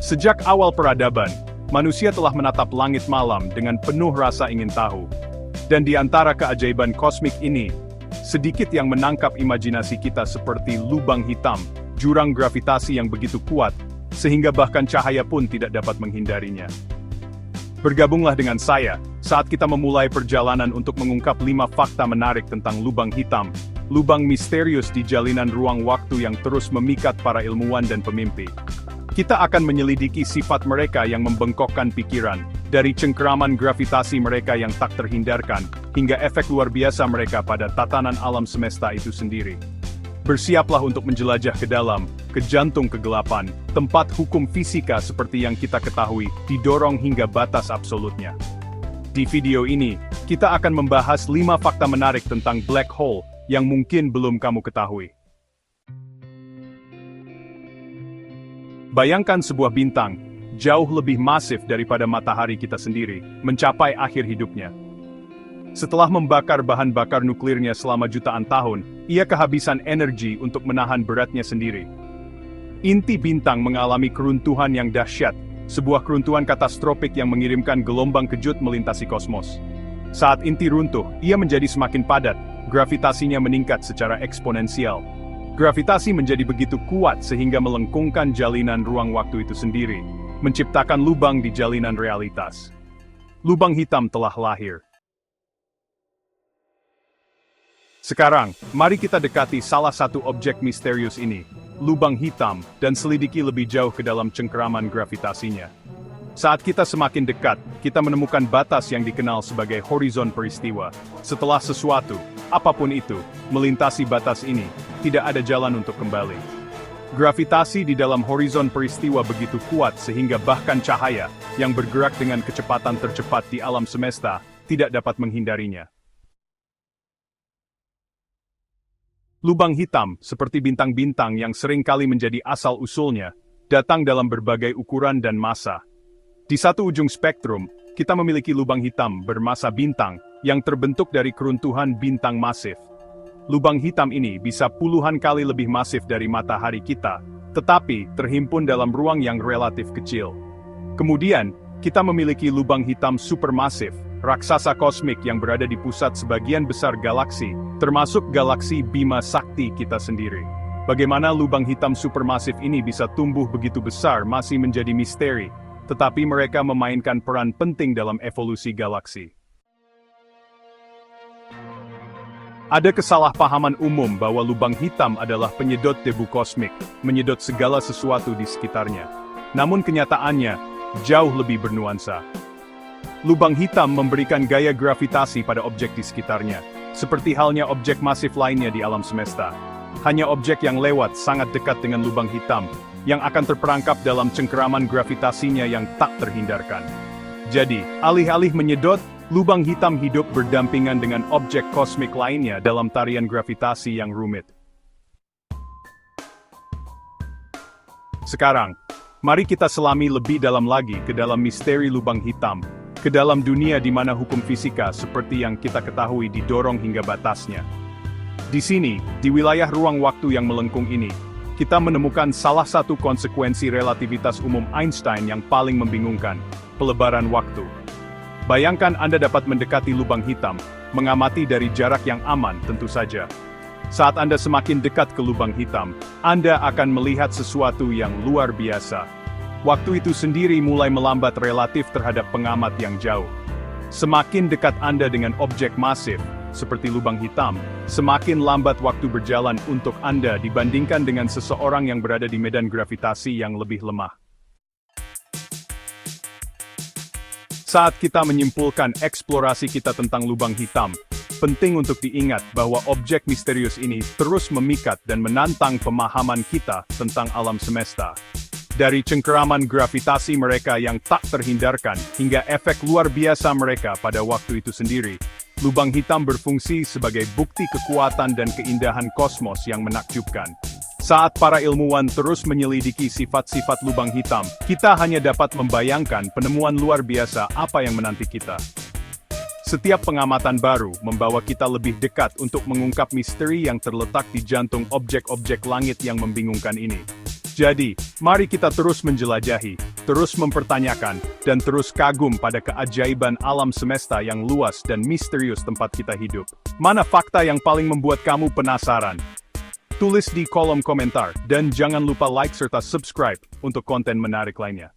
Sejak awal peradaban, manusia telah menatap langit malam dengan penuh rasa ingin tahu. Dan di antara keajaiban kosmik ini, sedikit yang menangkap imajinasi kita seperti lubang hitam, jurang gravitasi yang begitu kuat, sehingga bahkan cahaya pun tidak dapat menghindarinya. Bergabunglah dengan saya, saat kita memulai perjalanan untuk mengungkap 5 fakta menarik tentang lubang hitam, lubang misterius di jalinan ruang waktu yang terus memikat para ilmuwan dan pemimpi. Kita akan menyelidiki sifat mereka yang membengkokkan pikiran, dari cengkeraman gravitasi mereka yang tak terhindarkan, hingga efek luar biasa mereka pada tatanan alam semesta itu sendiri. Bersiaplah untuk menjelajah ke dalam, ke jantung kegelapan, tempat hukum fisika seperti yang kita ketahui, didorong hingga batas absolutnya. Di video ini, kita akan membahas 5 fakta menarik tentang black hole, yang mungkin belum kamu ketahui. Bayangkan sebuah bintang, jauh lebih masif daripada matahari kita sendiri, mencapai akhir hidupnya. Setelah membakar bahan bakar nuklirnya selama jutaan tahun, ia kehabisan energi untuk menahan beratnya sendiri. Inti bintang mengalami keruntuhan yang dahsyat, sebuah keruntuhan katastrofik yang mengirimkan gelombang kejut melintasi kosmos. Saat inti runtuh, ia menjadi semakin padat, gravitasinya meningkat secara eksponensial. Gravitasi menjadi begitu kuat sehingga melengkungkan jalinan ruang waktu itu sendiri, menciptakan lubang di jalinan realitas. Lubang hitam telah lahir. Sekarang, mari kita dekati salah satu objek misterius ini, lubang hitam, dan selidiki lebih jauh ke dalam cengkeraman gravitasinya. Saat kita semakin dekat, kita menemukan batas yang dikenal sebagai horizon peristiwa. Setelah sesuatu, apapun itu, melintasi batas ini, tidak ada jalan untuk kembali. Gravitasi di dalam horizon peristiwa begitu kuat sehingga bahkan cahaya, yang bergerak dengan kecepatan tercepat di alam semesta, tidak dapat menghindarinya. Lubang hitam, seperti bintang-bintang yang sering kali menjadi asal-usulnya, datang dalam berbagai ukuran dan massa. Di satu ujung spektrum, kita memiliki lubang hitam bermassa bintang yang terbentuk dari keruntuhan bintang masif. Lubang hitam ini bisa puluhan kali lebih masif dari matahari kita, tetapi terhimpun dalam ruang yang relatif kecil. Kemudian, kita memiliki lubang hitam supermasif, raksasa kosmik yang berada di pusat sebagian besar galaksi, termasuk galaksi Bima Sakti kita sendiri. Bagaimana lubang hitam supermasif ini bisa tumbuh begitu besar masih menjadi misteri, tetapi mereka memainkan peran penting dalam evolusi galaksi. Ada kesalahpahaman umum bahwa lubang hitam adalah penyedot debu kosmik, menyedot segala sesuatu di sekitarnya. Namun kenyataannya, jauh lebih bernuansa. Lubang hitam memberikan gaya gravitasi pada objek di sekitarnya, seperti halnya objek masif lainnya di alam semesta. Hanya objek yang lewat sangat dekat dengan lubang hitam, yang akan terperangkap dalam cengkeraman gravitasinya yang tak terhindarkan. Jadi, alih-alih menyedot, lubang hitam hidup berdampingan dengan objek kosmik lainnya dalam tarian gravitasi yang rumit. Sekarang, mari kita selami lebih dalam lagi ke dalam misteri lubang hitam, ke dalam dunia di mana hukum fisika seperti yang kita ketahui didorong hingga batasnya. Di sini, di wilayah ruang waktu yang melengkung ini, kita menemukan salah satu konsekuensi relativitas umum Einstein yang paling membingungkan, pelebaran waktu. Bayangkan Anda dapat mendekati lubang hitam, mengamati dari jarak yang aman tentu saja. Saat Anda semakin dekat ke lubang hitam, Anda akan melihat sesuatu yang luar biasa. Waktu itu sendiri mulai melambat relatif terhadap pengamat yang jauh. Semakin dekat Anda dengan objek masif, seperti lubang hitam, semakin lambat waktu berjalan untuk Anda dibandingkan dengan seseorang yang berada di medan gravitasi yang lebih lemah. Saat kita menyimpulkan eksplorasi kita tentang lubang hitam, penting untuk diingat bahwa objek misterius ini terus memikat dan menantang pemahaman kita tentang alam semesta. Dari cengkeraman gravitasi mereka yang tak terhindarkan hingga efek luar biasa mereka pada waktu itu sendiri, lubang hitam berfungsi sebagai bukti kekuatan dan keindahan kosmos yang menakjubkan. Saat para ilmuwan terus menyelidiki sifat-sifat lubang hitam, kita hanya dapat membayangkan penemuan luar biasa apa yang menanti kita. Setiap pengamatan baru membawa kita lebih dekat untuk mengungkap misteri yang terletak di jantung objek-objek langit yang membingungkan ini. Jadi, mari kita terus menjelajahi, terus mempertanyakan, dan terus kagum pada keajaiban alam semesta yang luas dan misterius tempat kita hidup. Mana fakta yang paling membuat kamu penasaran? Tulis di kolom komentar, dan jangan lupa like serta subscribe untuk konten menarik lainnya.